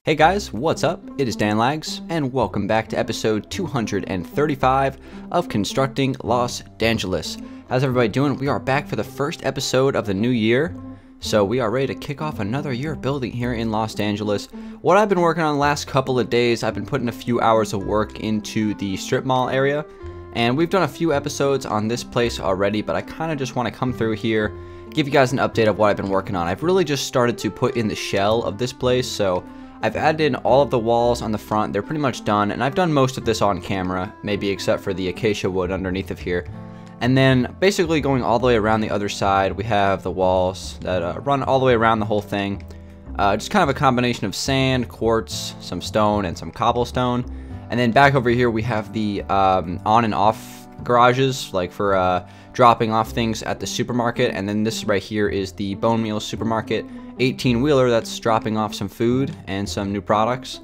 Hey guys, what's up? It is Dangeles, and welcome back to episode 235 of Constructing Los Dangeles. How's everybody doing? We are back for the first episode of the new year, so we are ready to kick off another year of building here in Los Angeles. What I've been working on the last couple of days, I've been putting a few hours of work into the strip mall area, and we've done a few episodes on this place already, but I kind of just want to come through here, give you guys an update of what I've been working on. I've really just started to put in the shell of this place, so I've added in all of the walls on the front. They're pretty much done, and I've done most of this on camera, maybe except for the acacia wood underneath of here. And then basically going all the way around the other side, we have the walls that run all the way around the whole thing. Just kind of a combination of sand, quartz, some stone, and some cobblestone. And then back over here we have the on and off garages, like for dropping off things at the supermarket. And then this right here is the Bone Meal Supermarket 18-wheeler that's dropping off some food and some new products.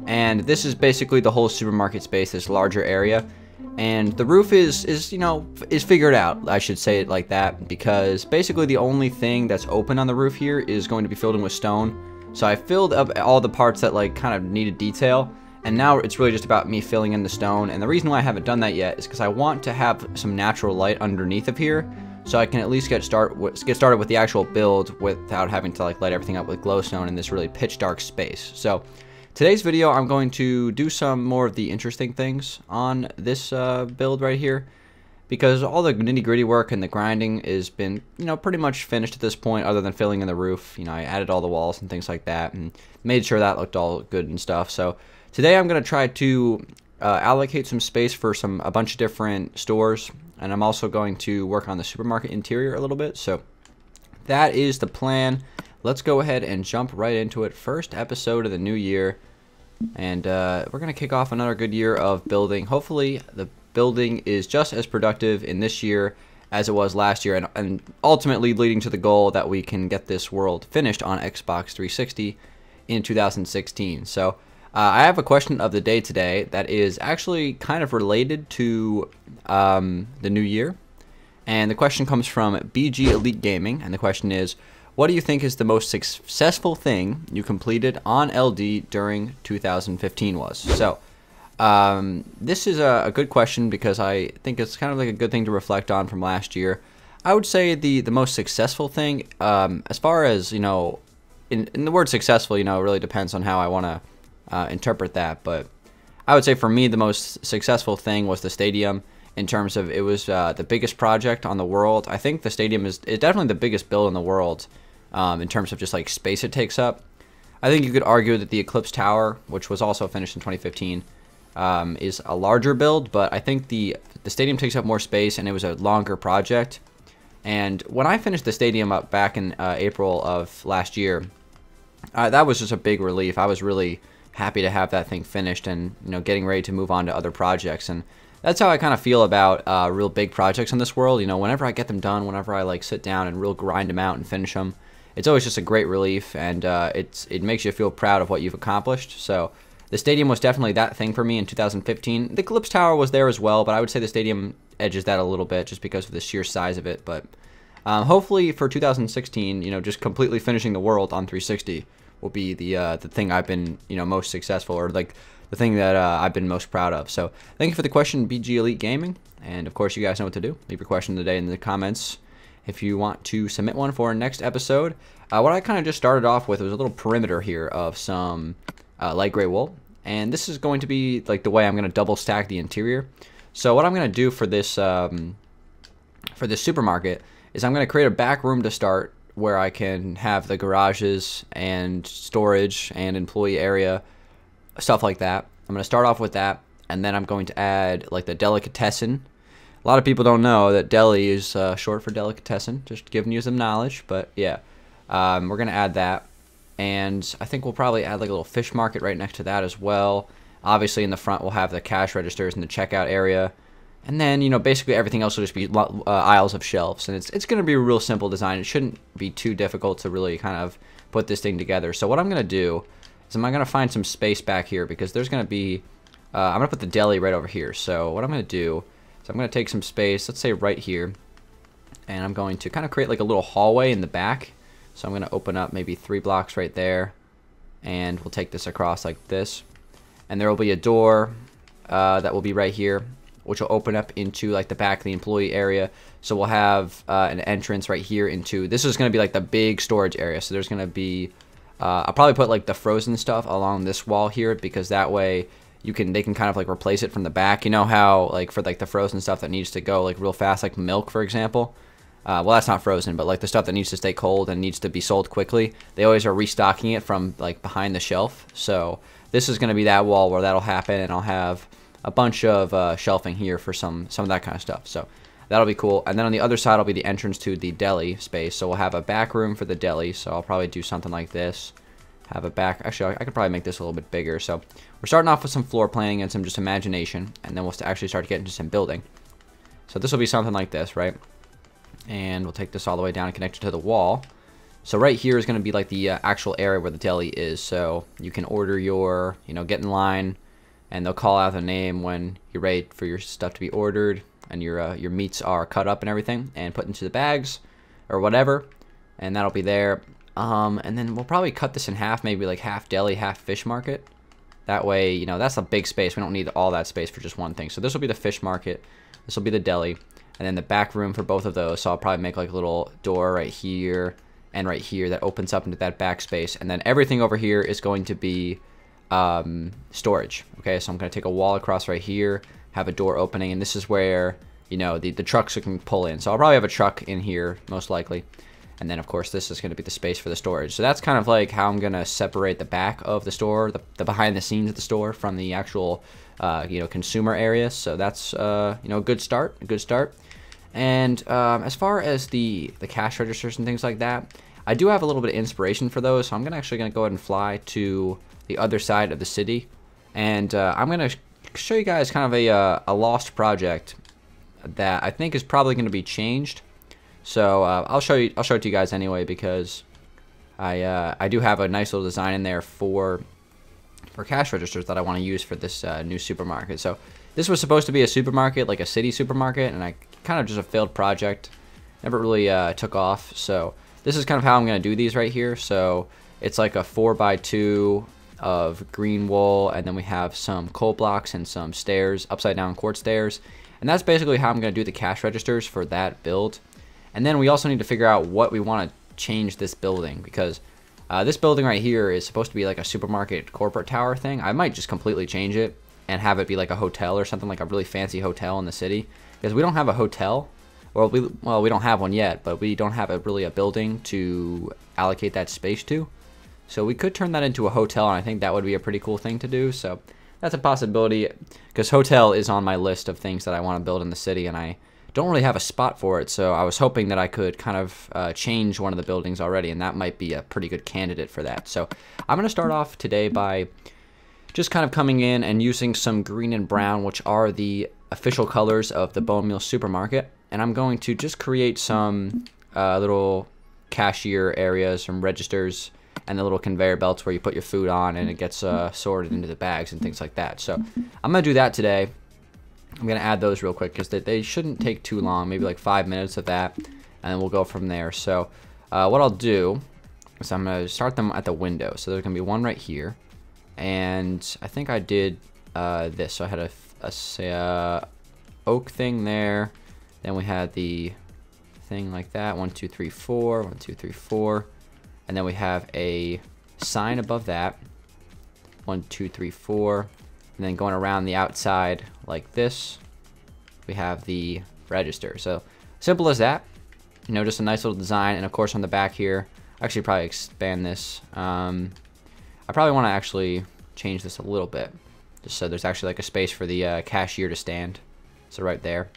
And this is basically the whole supermarket space, this larger area. And the roof is figured out, I should say it like that, because basically the only thing that's open on the roof here is going to be filled in with stone. So I filled up all the parts that like kind of needed detail, and now it's really just about me filling in the stone. And the reason why I haven't done that yet is because I want to have some natural light underneath of here, so I can at least get started with the actual build without having to like light everything up with glowstone in this really pitch dark space. So today's video, I'm going to do some more of the interesting things on this build right here, because all the nitty-gritty work and the grinding has been, pretty much finished at this point, other than filling in the roof. I added all the walls and things like that and made sure that looked all good and stuff. So today I'm going to try to allocate some space for a bunch of different stores, and I'm also going to work on the supermarket interior a little bit. So that is the plan. Let's go ahead and jump right into it. First episode of the new year, and we're going to kick off another good year of building. Hopefully the building is just as productive in this year as it was last year, and ultimately leading to the goal that we can get this world finished on Xbox 360 in 2016. So I have a question of the day today that is actually kind of related to the new year. And the question comes from BG Elite Gaming, and the question is, what do you think is the most successful thing you completed on LD during 2015 was? So this is a good question, because I think it's kind of like a good thing to reflect on from last year. I would say the most successful thing, as far as, in the word successful, it really depends on how I want to interpret that, but I would say for me the most successful thing was the stadium, in terms of it was the biggest project on the world. I think the stadium is definitely the biggest build in the world, in terms of just like space it takes up. I think you could argue that the Eclipse Tower, which was also finished in 2015, is a larger build, but I think the stadium takes up more space, and it was a longer project. And when I finished the stadium up back in April of last year, that was just a big relief. I was really happy to have that thing finished, and getting ready to move on to other projects. And that's how I kind of feel about real big projects in this world. Whenever I get them done, whenever I like sit down and real grind them out and finish them, it's always just a great relief, and it makes you feel proud of what you've accomplished. So the stadium was definitely that thing for me in 2015. The Eclipse Tower was there as well, but I would say the stadium edges that a little bit just because of the sheer size of it. But hopefully for 2016, just completely finishing the world on 360 will be the thing I've been most successful, or like the thing that I've been most proud of. So thank you for the question, BG Elite Gaming, and of course you guys know what to do. Leave your question today in the comments if you want to submit one for our next episode. What I kind of just started off with was a little perimeter here of some light gray wool, and this is going to be like the way I'm going to double stack the interior. So what I'm going to do for this supermarket is I'm going to create a back room to start, where I can have the garages and storage and employee area, stuff like that. I'm going to start off with that, and then I'm going to add like the delicatessen. A lot of people don't know that deli is short for delicatessen, just giving you some knowledge, but yeah, we're going to add that. And I think we'll probably add like a little fish market right next to that as well. Obviously in the front we'll have the cash registers and the checkout area. And then, basically everything else will just be aisles of shelves. And it's going to be a real simple design. It shouldn't be too difficult to really kind of put this thing together. So what I'm going to do is I'm going to find some space back here, because there's going to be, I'm going to put the deli right over here. So what I'm going to do is I'm going to take some space, let's say right here, and I'm going to kind of create like a little hallway in the back. So I'm going to open up maybe 3 blocks right there, and we'll take this across like this, and there will be a door that will be right here, which will open up into like the back of the employee area. So we'll have an entrance right here into, this is going to be like the big storage area. So there's going to be, I'll probably put like the frozen stuff along this wall here, because that way they can kind of like replace it from the back. You know how like for like the frozen stuff that needs to go like real fast, like milk, for example. Well, that's not frozen, but like the stuff that needs to stay cold and needs to be sold quickly, they always are restocking it from like behind the shelf. So this is going to be that wall where that'll happen, and I'll have a bunch of shelving here for some of that kind of stuff. So that'll be cool. And then on the other side will be the entrance to the deli space. So we'll have a back room for the deli. So I'll probably do something like this. Have a back, actually I could probably make this a little bit bigger. So we're starting off with some floor planning and some just imagination, and then we'll actually start getting into some building. So this will be something like this, right? And we'll take this all the way down and connect it to the wall. So right here is going to be like the actual area where the deli is. So you can order your, get in line, and they'll call out the name when you're ready for your stuff to be ordered, and your meats are cut up and everything and put into the bags or whatever, and that'll be there. And then we'll probably cut this in half, maybe like half deli, half fish market. That way, that's a big space. We don't need all that space for just one thing. So this will be the fish market, this will be the deli, and then the back room for both of those. So I'll probably make like a little door right here and right here that opens up into that back space, and then everything over here is going to be storage. Okay, so I'm going to take a wall across right here, have a door opening, and this is where the trucks can pull in. So I'll probably have a truck in here most likely, and then of course this is going to be the space for the storage. So that's kind of like how I'm going to separate the back of the store, the behind the scenes of the store, from the actual consumer area. So that's a good start. And as far as the cash registers and things like that, I do have a little bit of inspiration for those. So I'm actually going to go ahead and fly to the other side of the city, and I'm going to show you guys kind of a lost project that I think is probably going to be changed. So I'll show it to you guys anyway, because I do have a nice little design in there for cash registers that I want to use for this new supermarket. So this was supposed to be a supermarket, like a city supermarket, and I kind of just a failed project. Never really took off. So this is kind of how I'm going to do these right here. So it's like a 4x2 of green wool, and then we have some coal blocks and some stairs, upside down quartz stairs, and that's basically how I'm going to do the cash registers for that build. And then we also need to figure out what we want to change this building, because this building right here is supposed to be like a supermarket corporate tower thing. I might just completely change it and have it be like a hotel or something, like a really fancy hotel in the city, because we don't have a hotel. Well, we don't have one yet, but we don't have really a building to allocate that space to. So we could turn that into a hotel, and I think that would be a pretty cool thing to do. So that's a possibility, because hotel is on my list of things that I want to build in the city, and I don't really have a spot for it. So I was hoping that I could kind of change one of the buildings already, and that might be a pretty good candidate for that. So I'm going to start off today by just kind of coming in and using some green and brown, which are the official colors of the Bone Meal Supermarket. And I'm going to just create some little cashier areas, some registers, and the little conveyor belts where you put your food on and it gets sorted into the bags and things like that. So I'm going to do that today. I'm going to add those real quick, because they shouldn't take too long, maybe like 5 minutes of that, and then we'll go from there. So what I'll do is I'm going to start them at the window. So there's going to be one right here, and I think I did this. So I had a oak thing there. Then we had the thing like that, 1 2 3 4, 1 2 3 4, and then we have a sign above that, 1 2 3 4, and then going around the outside like this, we have the register. So simple as that, just a nice little design. And of course on the back here, actually probably expand this. I probably want to actually change this a little bit, just so there's actually like a space for the cashier to stand. So right there.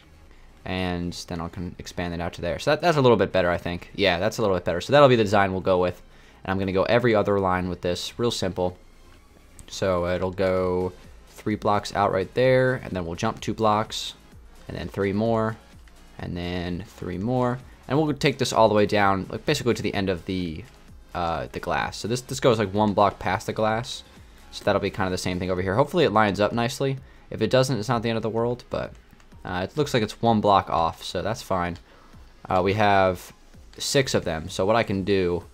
And then I can expand it out to there. So that's a little bit better, I think. Yeah, that's a little bit better. So that'll be the design we'll go with. And I'm going to go every other line with this. Real simple. So it'll go 3 blocks out right there. And then we'll jump 2 blocks. And then 3 more. And then 3 more. And we'll take this all the way down, like basically to the end of the glass. So this goes like 1 block past the glass. So that'll be kind of the same thing over here. Hopefully it lines up nicely. If it doesn't, it's not the end of the world. But it looks like it's 1 block off, so that's fine. We have 6 of them, so what I can do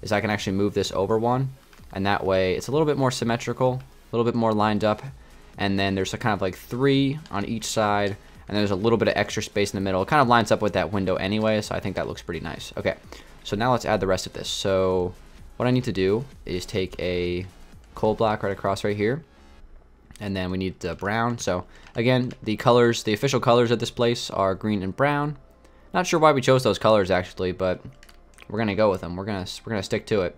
is I can actually move this over 1, and that way it's a little bit more symmetrical, a little bit more lined up, and then there's a kind of like 3 on each side, and there's a little bit of extra space in the middle. It kind of lines up with that window anyway, so I think that looks pretty nice. Okay, so now let's add the rest of this. So what I need to do is take a coal block right across right here, and then we need the brown. So again, the colors, the official colors of this place are green and brown. Not sure why we chose those colors actually, but we're gonna go with them. We're gonna stick to it.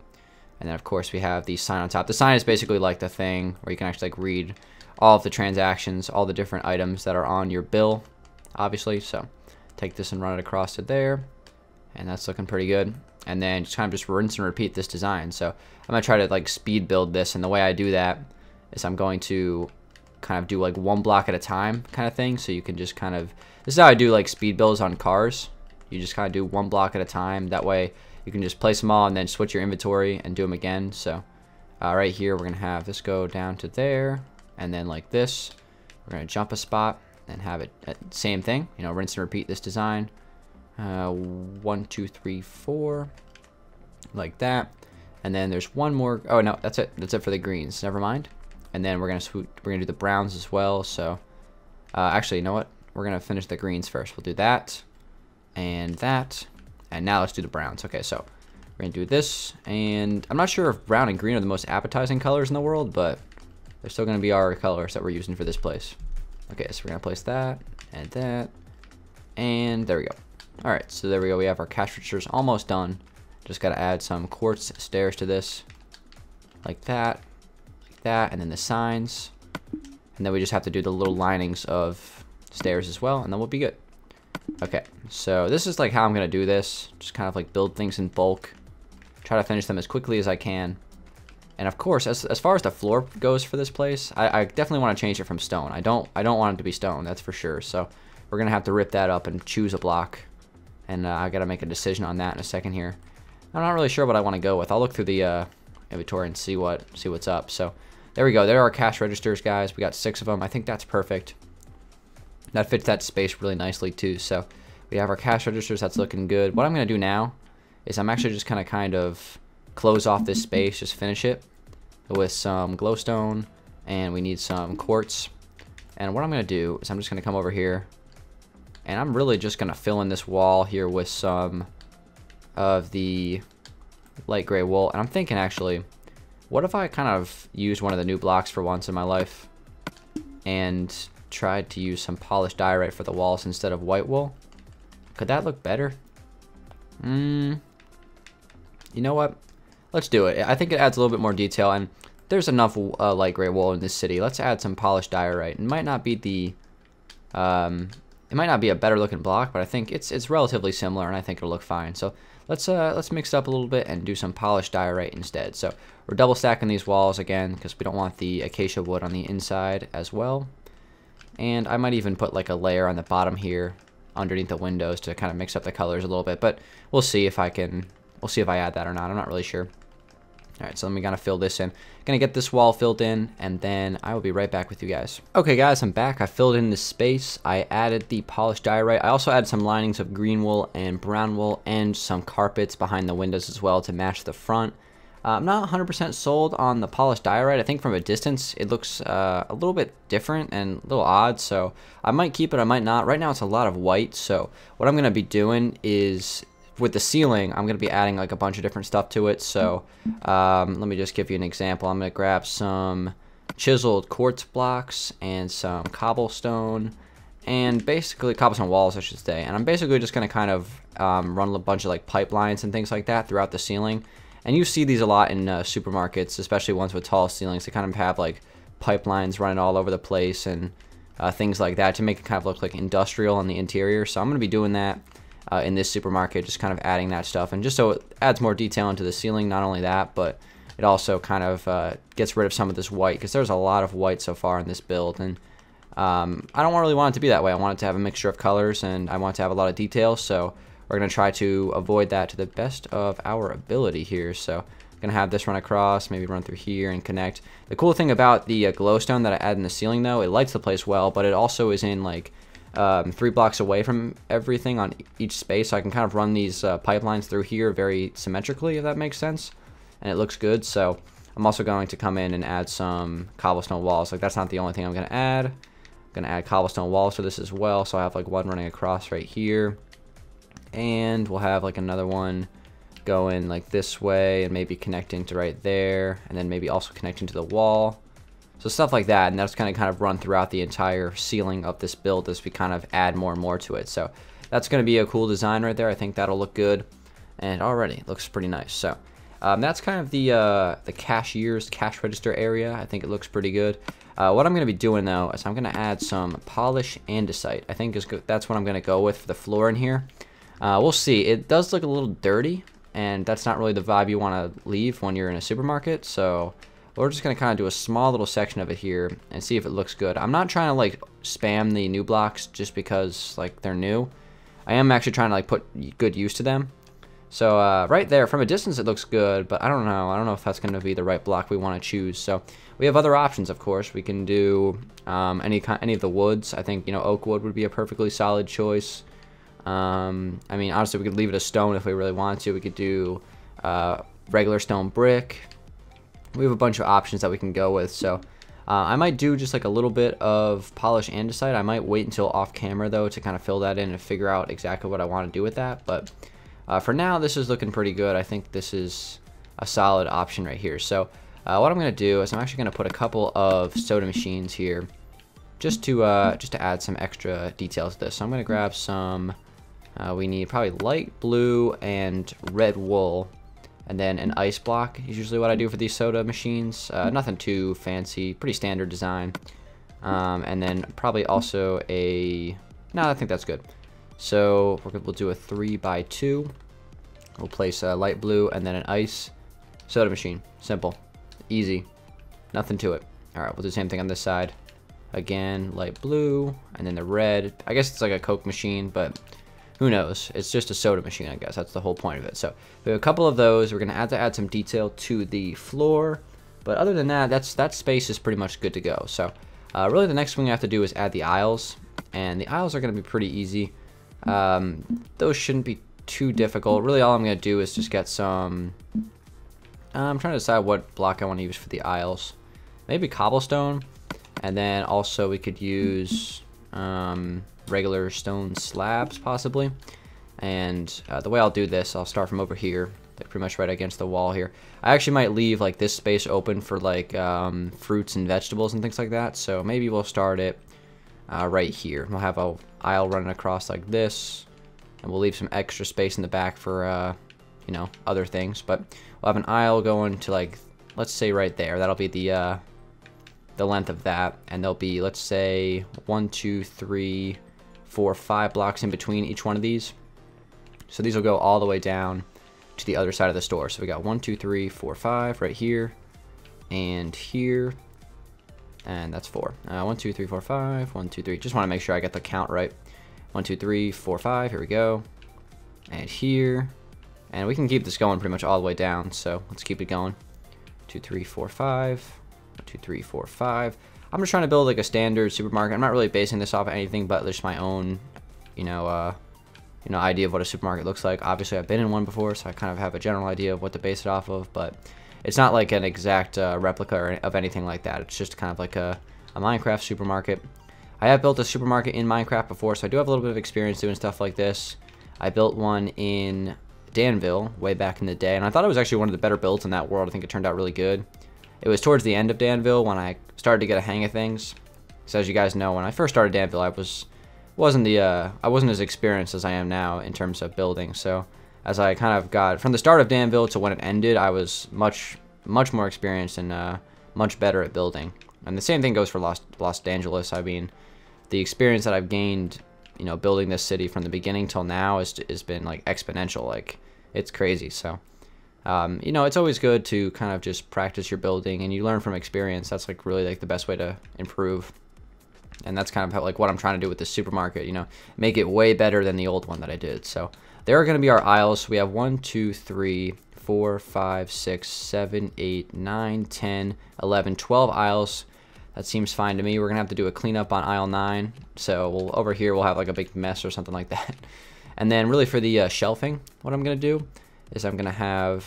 And then of course we have the sign on top. The sign is basically like the thing where you can actually like read all of the transactions, all the different items that are on your bill, obviously. So take this and run it across to there, and that's looking pretty good. And then just kind of just rinse and repeat this design. So I'm gonna try to like speed build this, and the way I do that is I'm going to kind of do like 1 block at a time kind of thing. So you can just kind of, this is how I do like speed builds on cars. You just kind of do 1 block at a time. That way you can just place them all and then switch your inventory and do them again. So right here we're gonna have this go down to there, and then like this we're gonna jump a spot and have it same thing, you know, rinse and repeat this design. 1 2 3 4 like that, and then there's one more. Oh no, that's it for the greens, never mind. And then we're gonna do the browns as well. So actually, you know what, we're gonna finish the greens first. We'll do that and that, and now let's do the browns. Okay, so we're gonna do this, and I'm not sure if brown and green are the most appetizing colors in the world, but they're still gonna be our colors that we're using for this place. Okay, so we're gonna place that, and there we go. All right, so there we go. We have our cash registers almost done. Just gotta add some quartz stairs to this, like that, and then the signs, and then we just have to do the little linings of stairs as well, and then we'll be good. Okay, so this is like how I'm gonna do this. Just kind of like build things in bulk, try to finish them as quickly as I can. And of course, as far as the floor goes for this place, I definitely want to change it from stone. I don't want it to be stone, that's for sure. So we're gonna have to rip that up and choose a block, and I gotta make a decision on that in a second here. I'm not really sure what I want to go with. I'll look through the inventory and see what's up. So there we go. There are our cash registers, guys. We got 6 of them. I think that's perfect. That fits that space really nicely too. So we have our cash registers. That's looking good. What I'm gonna do now is I'm actually just gonna kind of close off this space, just finish it with some glowstone, and we need some quartz. And what I'm gonna do is I'm just gonna come over here, and I'm really just gonna fill in this wall here with some of the light gray wool. And I'm thinking, actually, what if I kind of used one of the new blocks for once in my life and tried to use some polished diorite for the walls instead of white wool? Could that look better? You know what, let's do it. I think it adds a little bit more detail, and there's enough light gray wool in this city. Let's add some polished diorite. It might not be the it might not be a better looking block, but I think it's relatively similar, and I think it'll look fine. So let's mix it up a little bit and do some polished diorite instead. So we're double stacking these walls again because we don't want the acacia wood on the inside as well. And I might even put like a layer on the bottom here underneath the windows to kind of mix up the colors a little bit, but we'll see if I add that or not. I'm not really sure. All right, so let me kind of fill this in. Gonna get this wall filled in, and then I will be right back with you guys. Okay guys, I'm back. I filled in this space. I added the polished diorite. I also added some linings of green wool and brown wool and some carpets behind the windows as well to match the front. I'm not 100% sold on the polished diorite. I think from a distance it looks a little bit different and a little odd, so I might keep it, I might not. Right now it's a lot of white, so what I'm gonna be doing is with the ceiling, I'm going to be adding like a bunch of different stuff to it. So let me just give you an example. I'm going to grab some chiseled quartz blocks and some cobblestone, and basically cobblestone walls, I should say. And I'm basically just going to kind of run a bunch of like pipelines and things like that throughout the ceiling. And you see these a lot in supermarkets, especially ones with tall ceilings. They kind of have like pipelines running all over the place and things like that to make it kind of look like industrial on the interior. So I'm going to be doing that in this supermarket, just kind of adding that stuff, and just so it adds more detail into the ceiling. Not only that, but it also kind of gets rid of some of this white, because there's a lot of white so far in this build, and I don't really want it to be that way. I want it to have a mixture of colors, and I want it to have a lot of detail, so we're going to try to avoid that to the best of our ability here. So I'm going to have this run across, maybe run through here and connect. The cool thing about the glowstone that I add in the ceiling, though, it lights the place well, but it also is in like 3 blocks away from everything on each space, so I can kind of run these pipelines through here very symmetrically, if that makes sense, and it looks good. So I'm also going to come in and add some cobblestone walls. Like, that's not the only thing I'm going to add. I'm going to add cobblestone walls to this as well. So I have like one running across right here. And we'll have like another one going like this way and maybe connecting to right there. And then maybe also connecting to the wall. So stuff like that. And that's going to kind of run throughout the entire ceiling of this build as we kind of add more and more to it. So that's going to be a cool design right there. I think that'll look good. And already it looks pretty nice. So that's kind of the cashier's cash register area. I think it looks pretty good. What I'm going to be doing though is I'm going to add some polish andesite. I think that's what I'm going to go with for the floor in here. We'll see. It does look a little dirty, and that's not really the vibe you want to leave when you're in a supermarket. So we're just going to kind of do a small little section of it here and see if it looks good. I'm not trying to like spam the new blocks just because like they're new. I am actually trying to like put good use to them. So right there, from a distance, it looks good, but I don't know. I don't know if that's going to be the right block we want to choose. So we have other options, of course. We can do any of the woods. I think, you know, oak wood would be a perfectly solid choice. I mean, honestly, we could leave it a stone if we really want to. We could do regular stone brick. We have a bunch of options that we can go with. So I might do just like a little bit of polished andesite. I might wait until off camera, though, to kind of fill that in and figure out exactly what I want to do with that. But for now, this is looking pretty good. I think this is a solid option right here. So what I'm going to do is I'm actually going to put a couple of soda machines here just to add some extra details to this. So I'm going to grab some, we need probably light blue and red wool, and then an ice block is usually what I do for these soda machines. Nothing too fancy, pretty standard design. And then probably also no, I think that's good. So we'll do a 3x2. We'll place a light blue and then an ice soda machine. Simple, easy, nothing to it. All right, we'll do the same thing on this side. Again, light blue and then the red. I guess it's like a Coke machine, but who knows? It's just a soda machine, I guess. That's the whole point of it. So we have a couple of those. We're gonna have to add some detail to the floor, but other than that, that space is pretty much good to go. So really, the next thing we have to do is add the aisles, and the aisles are gonna be pretty easy. Those shouldn't be too difficult. Really, all I'm going to do is just get some, I'm trying to decide what block I want to use for the aisles. Maybe cobblestone, and then also we could use regular stone slabs possibly. And the way I'll do this, I'll start from over here, like pretty much right against the wall here. I actually might leave like this space open for like fruits and vegetables and things like that. So maybe we'll start it right here. We'll have a aisle running across like this, and we'll leave some extra space in the back for you know, other things. But we'll have an aisle going to like, let's say right there. That'll be the length of that, and there'll be, let's say 1 2 3 4 5 blocks in between each one of these. So these will go all the way down to the other side of the store. So we got 1 2 3 4 5 right here and here. And that's 4. 1 2 3 4 5 1 2 3. Just want to make sure I get the count right. 1 2 3 4 5. Here we go. And here, and we can keep this going pretty much all the way down. So let's keep it going. 2 3 4 5. 1 2 3 4 5. I'm just trying to build like a standard supermarket. I'm not really basing this off of anything but just my own, you know, idea of what a supermarket looks like. Obviously, I've been in one before, so I kind of have a general idea of what to base it off of. But it's not like an exact replica of anything like that. It's just kind of like a Minecraft supermarket. I have built a supermarket in Minecraft before, so I do have a little bit of experience doing stuff like this. I built one in Danville way back in the day, and I thought it was actually one of the better builds in that world. I think it turned out really good. It was towards the end of Danville when I started to get a hang of things. So as you guys know, when I first started Danville, I wasn't as experienced as I am now in terms of building. So as I kind of got from the start of Danville to when it ended, I was much more experienced and much better at building. And the same thing goes for Los Dangeles. I mean, the experience that I've gained, you know, building this city from the beginning till now has been like exponential. Like, it's crazy. So you know, it's always good to kind of just practice your building, and you learn from experience. That's like really like the best way to improve. And that's kind of how, like what I'm trying to do with this supermarket, you know, make it way better than the old one that I did. So there are going to be our aisles. We have 1 2 3 4 5 6 7 8 9 10 11 12 aisles. That seems fine to me. We're gonna have to do a cleanup on aisle 9. So over here we'll have like a big mess or something like that. And then really for the shelving, what I'm gonna do is I'm gonna have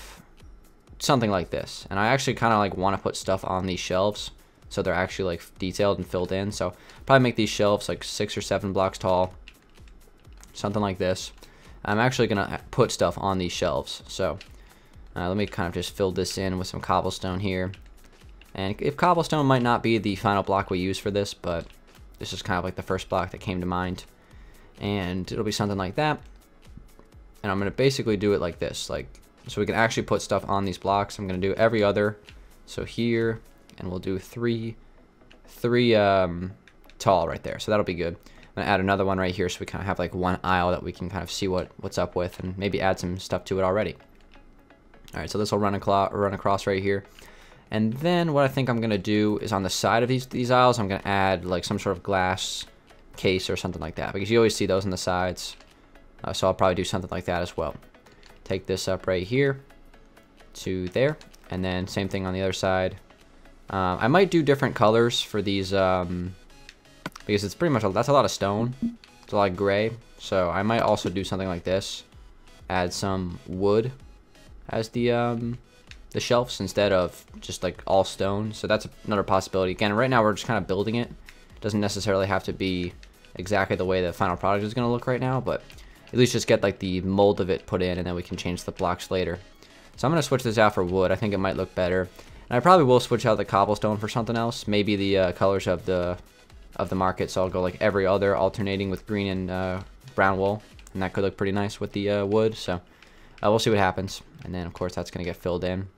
something like this. And I actually kind of like want to put stuff on these shelves so they're actually like detailed and filled in. So probably make these shelves like 6 or 7 blocks tall, something like this. I'm actually gonna put stuff on these shelves. So let me kind of just fill this in with some cobblestone here. And if cobblestone might not be the final block we use for this, but this is kind of like the first block that came to mind. And it'll be something like that. And I'm gonna basically do it like this, like so we can actually put stuff on these blocks. I'm gonna do every other. So here, and we'll do three tall right there. So that'll be good. I'm gonna add another one right here so we kind of have like one aisle that we can kind of see what's up with, and maybe add some stuff to it already. All right, so this will run across right here. And then what I think I'm gonna do is on the side of these aisles, I'm gonna add like some sort of glass case or something like that, because you always see those on the sides. So I'll probably do something like that as well. Take this up right here to there, and then same thing on the other side. I might do different colors for these because it's pretty much that's a lot of stone. It's a lot of gray, so I might also do something like this. Add some wood as the shelves instead of just like all stone. So that's another possibility. Again, right now we're just kind of building it. It doesn't necessarily have to be exactly the way the final product is going to look right now, but at least just get like the mold of it put in, and then we can change the blocks later. So I'm going to switch this out for wood. I think it might look better. And I probably will switch out the cobblestone for something else. Maybe the colors of the market. So I'll go like every other, alternating with green and brown wool. And that could look pretty nice with the wood. So we'll see what happens. And then of course that's going to get filled in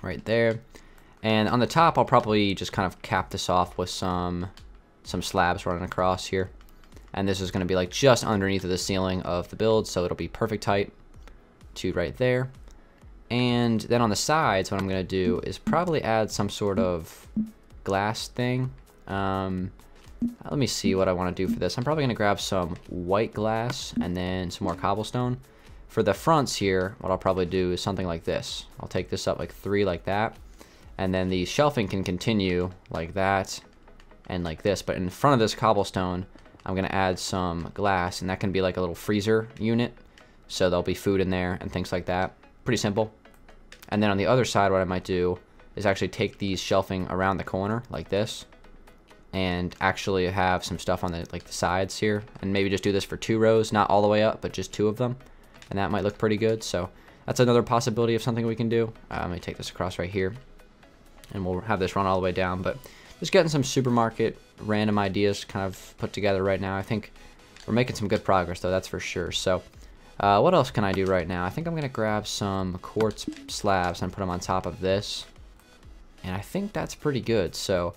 right there. And on the top I'll probably just kind of cap this off with some slabs running across here. And this is going to be like just underneath of the ceiling of the build. So it'll be perfect height to right there. And then on the sides, what I'm going to do is probably add some sort of glass thing. Let me see what I want to do for this. I'm probably going to grab some white glass and then some more cobblestone. For the fronts here, what I'll probably do is something like this. I'll take this up like 3 like that. And then the shelving can continue like that and like this. But in front of this cobblestone, I'm going to add some glass, and that can be like a little freezer unit. So there'll be food in there and things like that. Pretty simple. And then on the other side, what I might do is actually take these shelving around the corner like this, and actually have some stuff on the sides here, and maybe just do this for 2 rows, not all the way up, but just 2 of them, and that might look pretty good. So that's another possibility of something we can do. Let me take this across right here, and we'll have this run all the way down. But just getting some supermarket random ideas kind of put together right now. I think we're making some good progress though, that's for sure. So what else can I do right now? I think I'm going to grab some quartz slabs and put them on top of this. And I think that's pretty good. So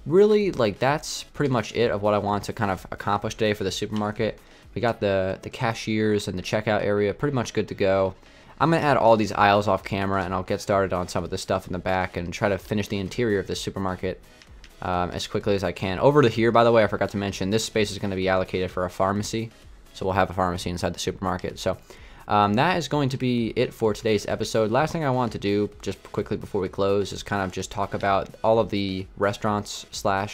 really, like, that's pretty much it of what I want to kind of accomplish today for the supermarket. We got the cashiers and the checkout area pretty much good to go. I'm going to add all these aisles off camera, and I'll get started on some of the stuff in the back and try to finish the interior of this supermarket as quickly as I can. Over to here, by the way, I forgot to mention, this space is going to be allocated for a pharmacy. So we'll have a pharmacy inside the supermarket. So that is going to be it for today's episode. Last thing I want to do, just quickly before we close, is kind of just talk about all of the restaurants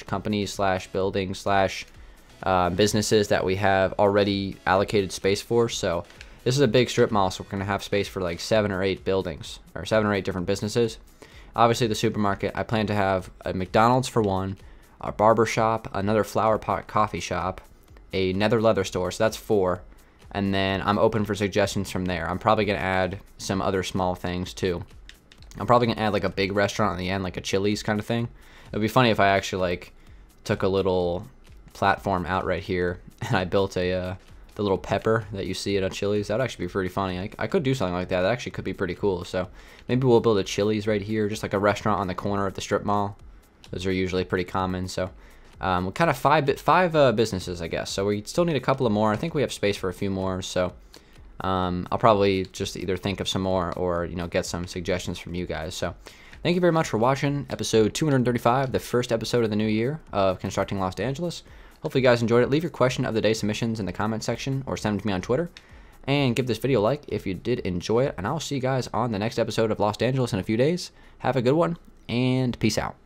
/ companies / buildings / businesses that we have already allocated space for. So this is a big strip mall, so we're going to have space for like 7 or 8 buildings, or 7 or 8 different businesses. Obviously the supermarket, I plan to have a McDonald's for one, a barber shop, another flower pot coffee shop, a nether leather store, so that's 4, and then I'm open for suggestions from there. I'm probably going to add some other small things too. I'm probably going to add like a big restaurant on the end, like a Chili's kind of thing. It would be funny if I actually like took a little platform out right here and I built the little pepper that you see at a Chili's. That would actually be pretty funny. I could do something like that. That actually could be pretty cool. So maybe we'll build a Chili's right here, just like a restaurant on the corner of the strip mall. Those are usually pretty common. So kind of five businesses, I guess. So we still need a couple of more. I think we have space for a few more. So I'll probably just either think of some more or get some suggestions from you guys. So thank you very much for watching episode 235, the first episode of the new year of Constructing Los Dangeles. Hopefully you guys enjoyed it. Leave your question of the day submissions in the comment section or send them to me on Twitter. And give this video a like if you did enjoy it. And I'll see you guys on the next episode of Los Dangeles in a few days. Have a good one, and peace out.